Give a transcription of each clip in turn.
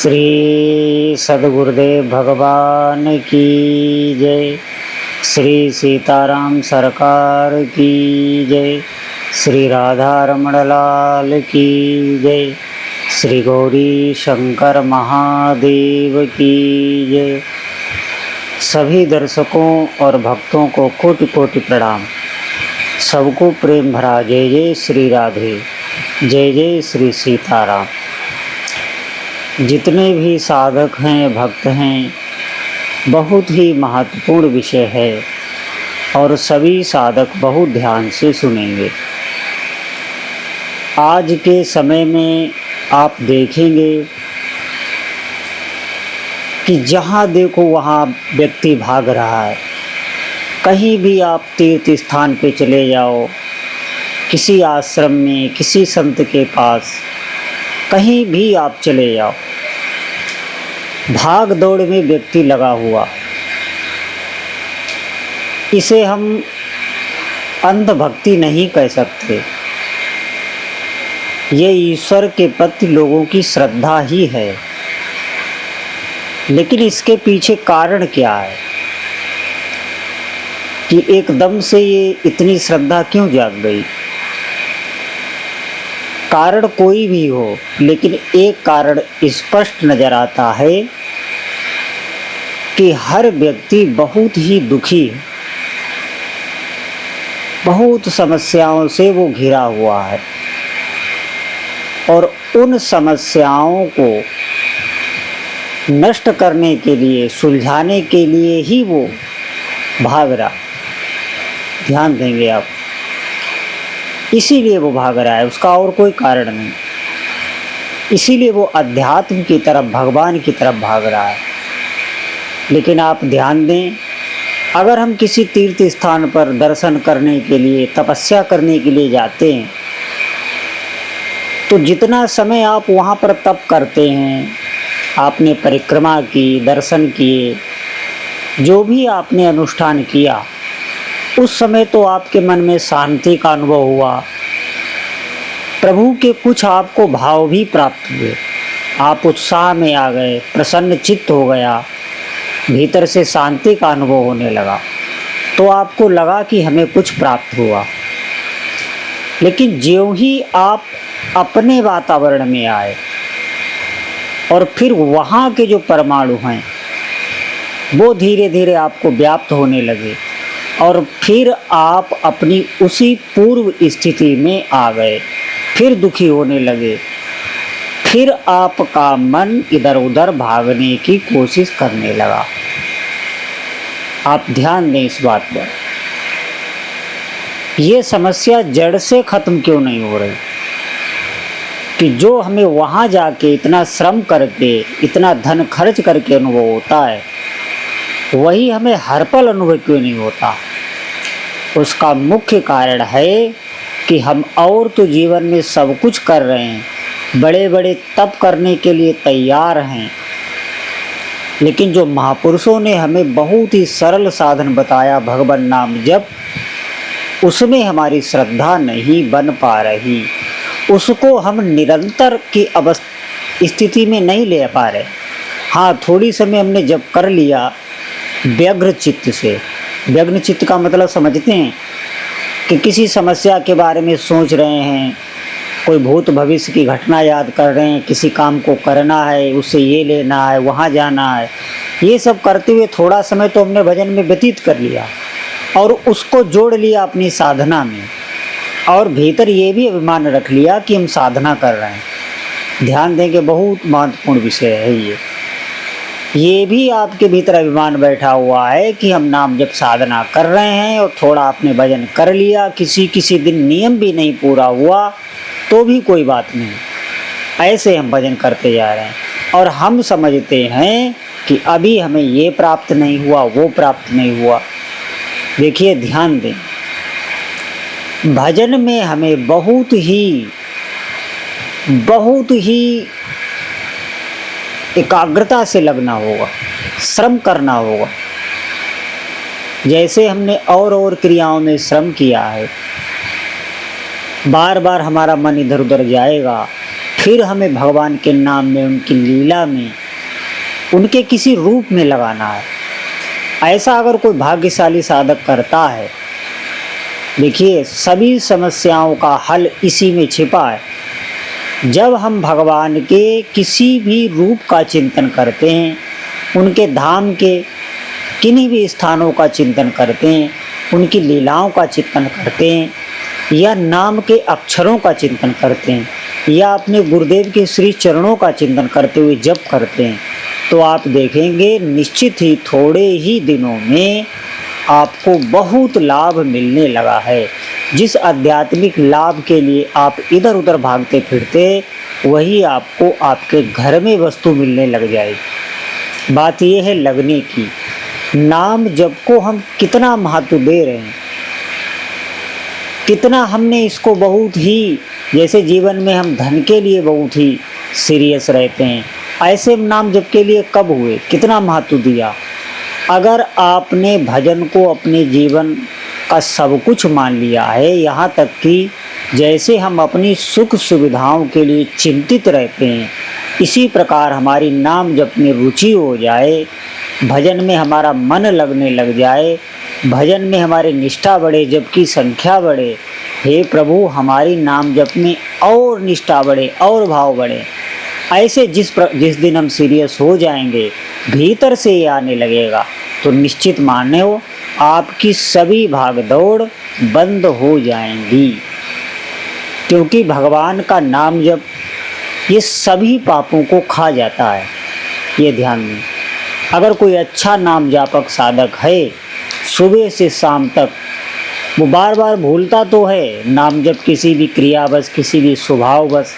श्री सद्गुरुदेव भगवान की जय। श्री सीताराम सरकार की जय। श्री राधा रमण लाल की जय। श्री गौरी शंकर महादेव की जय। सभी दर्शकों और भक्तों को कोटि कोटि प्रणाम। सबको प्रेम भरा जय जय श्री राधे, जय जय श्री सीताराम। जितने भी साधक हैं, भक्त हैं, बहुत ही महत्वपूर्ण विषय है और सभी साधक बहुत ध्यान से सुनेंगे। आज के समय में आप देखेंगे कि जहाँ देखो वहाँ व्यक्ति भाग रहा है। कहीं भी आप तीर्थ स्थान पे चले जाओ, किसी आश्रम में, किसी संत के पास, कहीं भी आप चले जाओ, भाग दौड़ में व्यक्ति लगा हुआ। इसे हम अंधभक्ति नहीं कह सकते, ये ईश्वर के प्रति लोगों की श्रद्धा ही है। लेकिन इसके पीछे कारण क्या है कि एकदम से ये इतनी श्रद्धा क्यों जाग गई? कारण कोई भी हो, लेकिन एक कारण स्पष्ट नजर आता है कि हर व्यक्ति बहुत ही दुखी है, बहुत समस्याओं से वो घिरा हुआ है और उन समस्याओं को नष्ट करने के लिए, सुलझाने के लिए ही वो भाग रहा। ध्यान देंगे आप, इसीलिए वो भाग रहा है, उसका और कोई कारण नहीं। इसीलिए वो अध्यात्म की तरफ, भगवान की तरफ भाग रहा है। लेकिन आप ध्यान दें, अगर हम किसी तीर्थ स्थान पर दर्शन करने के लिए, तपस्या करने के लिए जाते हैं, तो जितना समय आप वहाँ पर तप करते हैं, आपने परिक्रमा की, दर्शन किए, जो भी आपने अनुष्ठान किया, उस समय तो आपके मन में शांति का अनुभव हुआ, प्रभु के कुछ आपको भाव भी प्राप्त हुए, आप उत्साह में आ गए, प्रसन्न चित्त हो गया, भीतर से शांति का अनुभव होने लगा, तो आपको लगा कि हमें कुछ प्राप्त हुआ। लेकिन ज्यों ही आप अपने वातावरण में आए और फिर वहाँ के जो परमाणु हैं वो धीरे धीरे आपको व्याप्त होने लगे और फिर आप अपनी उसी पूर्व स्थिति में आ गए, फिर दुखी होने लगे, फिर आपका मन इधर उधर भागने की कोशिश करने लगा। आप ध्यान दें इस बात पर, ये समस्या जड़ से खत्म क्यों नहीं हो रही कि जो हमें वहाँ जाके इतना श्रम करके, इतना धन खर्च करके अनुभव होता है, वही हमें हर पल अनुभव क्यों नहीं होता? उसका मुख्य कारण है कि हम और तो जीवन में सब कुछ कर रहे हैं, बड़े बड़े तप करने के लिए तैयार हैं, लेकिन जो महापुरुषों ने हमें बहुत ही सरल साधन बताया, भगवान नाम जप, उसमें हमारी श्रद्धा नहीं बन पा रही, उसको हम निरंतर की स्थिति में नहीं ले पा रहे। हाँ, थोड़ी समय हमने जप कर लिया व्यग्र चित्त से। व्यग्र चित्त का मतलब समझते हैं कि किसी समस्या के बारे में सोच रहे हैं, कोई भूत भविष्य की घटना याद कर रहे हैं, किसी काम को करना है, उससे ये लेना है, वहाँ जाना है, ये सब करते हुए थोड़ा समय तो हमने भजन में व्यतीत कर लिया और उसको जोड़ लिया अपनी साधना में और भीतर ये भी अभिमान रख लिया कि हम साधना कर रहे हैं। ध्यान दें कि बहुत महत्वपूर्ण विषय है ये भी आपके भीतर अभिमान बैठा हुआ है कि हम नाम जब साधना कर रहे हैं और थोड़ा आपने भजन कर लिया, किसी दिन नियम भी नहीं पूरा हुआ तो भी कोई बात नहीं, ऐसे हम भजन करते जा रहे हैं और हम समझते हैं कि अभी हमें ये प्राप्त नहीं हुआ, वो प्राप्त नहीं हुआ। देखिए, ध्यान दें, भजन में हमें बहुत ही एकाग्रता से लगना होगा, श्रम करना होगा। जैसे हमने और क्रियाओं में श्रम किया है, बार बार हमारा मन इधर उधर जाएगा, फिर हमें भगवान के नाम में, उनकी लीला में, उनके किसी रूप में लगाना है। ऐसा अगर कोई भाग्यशाली साधक करता है, देखिए सभी समस्याओं का हल इसी में छिपा है। जब हम भगवान के किसी भी रूप का चिंतन करते हैं, उनके धाम के किन्हीं भी स्थानों का चिंतन करते हैं, उनकी लीलाओं का चिंतन करते हैं, या नाम के अक्षरों का चिंतन करते हैं, या अपने गुरुदेव के श्री चरणों का चिंतन करते हुए जप करते हैं, तो आप देखेंगे निश्चित ही थोड़े ही दिनों में आपको बहुत लाभ मिलने लगा है। जिस आध्यात्मिक लाभ के लिए आप इधर उधर भागते फिरते, वही आपको आपके घर में वस्तु मिलने लग जाएगी। बात यह है लगने की। नाम जप को हम कितना महत्व दे रहे हैं, कितना हमने इसको बहुत ही, जैसे जीवन में हम धन के लिए बहुत ही सीरियस रहते हैं, ऐसे नाम जप के लिए कब हुए, कितना महत्व दिया। अगर आपने भजन को अपने जीवन का सब कुछ मान लिया है, यहाँ तक कि जैसे हम अपनी सुख सुविधाओं के लिए चिंतित रहते हैं, इसी प्रकार हमारी नाम जप में रुचि हो जाए, भजन में हमारा मन लगने लग जाए, भजन में हमारी निष्ठा बढ़े, जप की संख्या बढ़े, हे प्रभु हमारी नाम जप में और निष्ठा बढ़े और भाव बढ़े। ऐसे जिस दिन हम सीरियस हो जाएंगे, भीतर से ये आने लगेगा, तो निश्चित माने हो आपकी सभी भाग दौड़ बंद हो जाएंगी। क्योंकि भगवान का नाम जप ये सभी पापों को खा जाता है, ये ध्यान में। अगर कोई अच्छा नाम जापक साधक है, सुबह से शाम तक वो बार बार भूलता तो है नाम जप, किसी भी क्रियावश, किसी भी स्वभाववश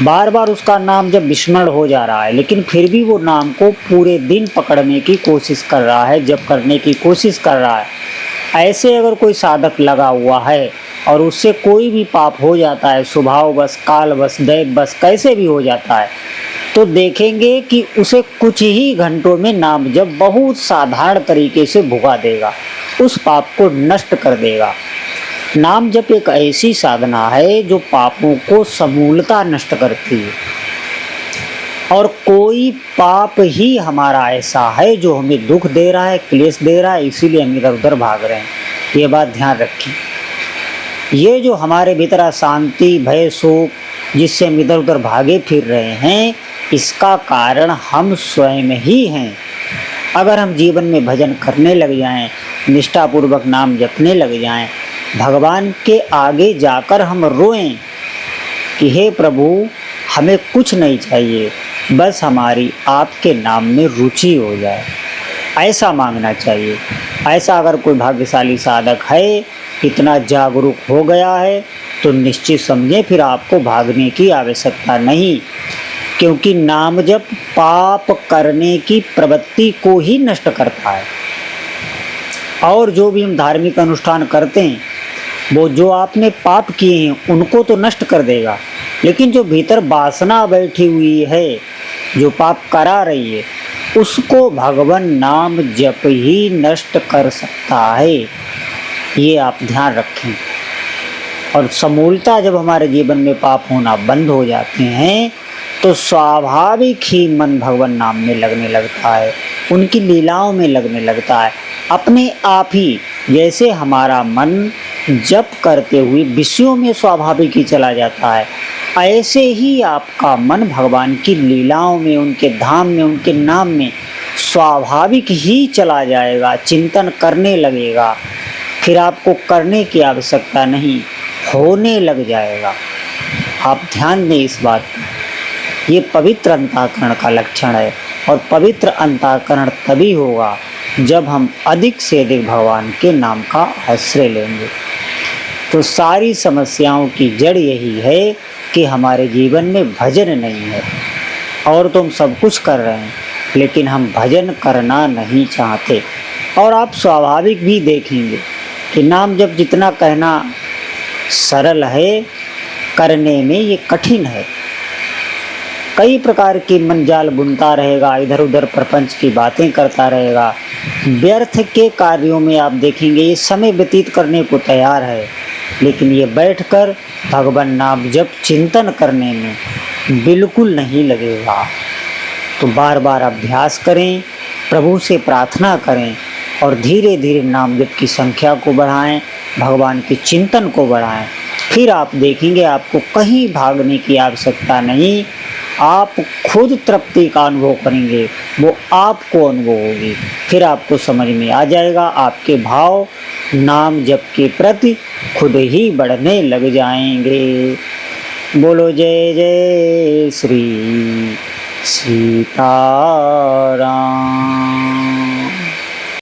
बार बार उसका नाम जब विस्मरण हो जा रहा है, लेकिन फिर भी वो नाम को पूरे दिन पकड़ने की कोशिश कर रहा है, जप करने की कोशिश कर रहा है। ऐसे अगर कोई साधक लगा हुआ है और उससे कोई भी पाप हो जाता है, स्वभाववश, कालवश, दैववश, कैसे भी हो जाता है, तो देखेंगे कि उसे कुछ ही घंटों में नाम जप बहुत साधारण तरीके से भुगा देगा, उस पाप को नष्ट कर देगा। नाम जप एक ऐसी साधना है जो पापों को समूलता नष्ट करती है। और कोई पाप ही हमारा ऐसा है जो हमें दुख दे रहा है, क्लेश दे रहा है, इसीलिए हम इधर उधर भाग रहे हैं। ये बात ध्यान रखिए। ये जो हमारे भीतर अशांति, भय, शोक जिससे हम इधर उधर भागे फिर रहे हैं, इसका कारण हम स्वयं ही हैं। अगर हम जीवन में भजन करने लग जाएं, निष्ठापूर्वक नाम जपने लग जाएं, भगवान के आगे जाकर हम रोएं कि हे प्रभु हमें कुछ नहीं चाहिए, बस हमारी आपके नाम में रुचि हो जाए, ऐसा मांगना चाहिए। ऐसा अगर कोई भाग्यशाली साधक है, इतना जागरूक हो गया है, तो निश्चित समझें फिर आपको भागने की आवश्यकता नहीं। क्योंकि नाम जप पाप करने की प्रवृत्ति को ही नष्ट करता है। और जो भी हम धार्मिक अनुष्ठान करते हैं, वो जो आपने पाप किए हैं उनको तो नष्ट कर देगा, लेकिन जो भीतर वासना बैठी हुई है, जो पाप करा रही है, उसको भगवान नाम जप ही नष्ट कर सकता है। ये आप ध्यान रखें। और समूलता जब हमारे जीवन में पाप होना बंद हो जाते हैं, तो स्वाभाविक ही मन भगवान नाम में लगने लगता है, उनकी लीलाओं में लगने लगता है। अपने आप ही जैसे हमारा मन जप करते हुए विषयों में स्वाभाविक ही चला जाता है, ऐसे ही आपका मन भगवान की लीलाओं में, उनके धाम में, उनके नाम में स्वाभाविक ही चला जाएगा, चिंतन करने लगेगा। फिर आपको करने की आवश्यकता नहीं, होने लग जाएगा। आप ध्यान दें इस बात पर। ये पवित्र अंतःकरण का लक्षण है, और पवित्र अंतःकरण तभी होगा जब हम अधिक से अधिक भगवान के नाम का आश्रय लेंगे। तो सारी समस्याओं की जड़ यही है कि हमारे जीवन में भजन नहीं है। और तो हम सब कुछ कर रहे हैं, लेकिन हम भजन करना नहीं चाहते। और आप स्वाभाविक भी देखेंगे कि नाम जब जितना कहना सरल है, करने में ये कठिन है। कई प्रकार की मनजाल बुनता रहेगा, इधर उधर प्रपंच की बातें करता रहेगा, व्यर्थ के कार्यों में आप देखेंगे ये समय व्यतीत करने को तैयार है, लेकिन ये बैठकर भगवान नाम जप चिंतन करने में बिल्कुल नहीं लगेगा। तो बार बार अभ्यास करें, प्रभु से प्रार्थना करें और धीरे धीरे नाम जप की संख्या को बढ़ाएं, भगवान के चिंतन को बढ़ाएं। फिर आप देखेंगे आपको कहीं भागने की आवश्यकता नहीं, आप खुद तृप्ति का अनुभव करेंगे, वो आपको अनुभव होगी। फिर आपको समझ में आ जाएगा, आपके भाव नाम जप के प्रति खुद ही बढ़ने लग जाएंगे। बोलो जय जय श्री सीताराम।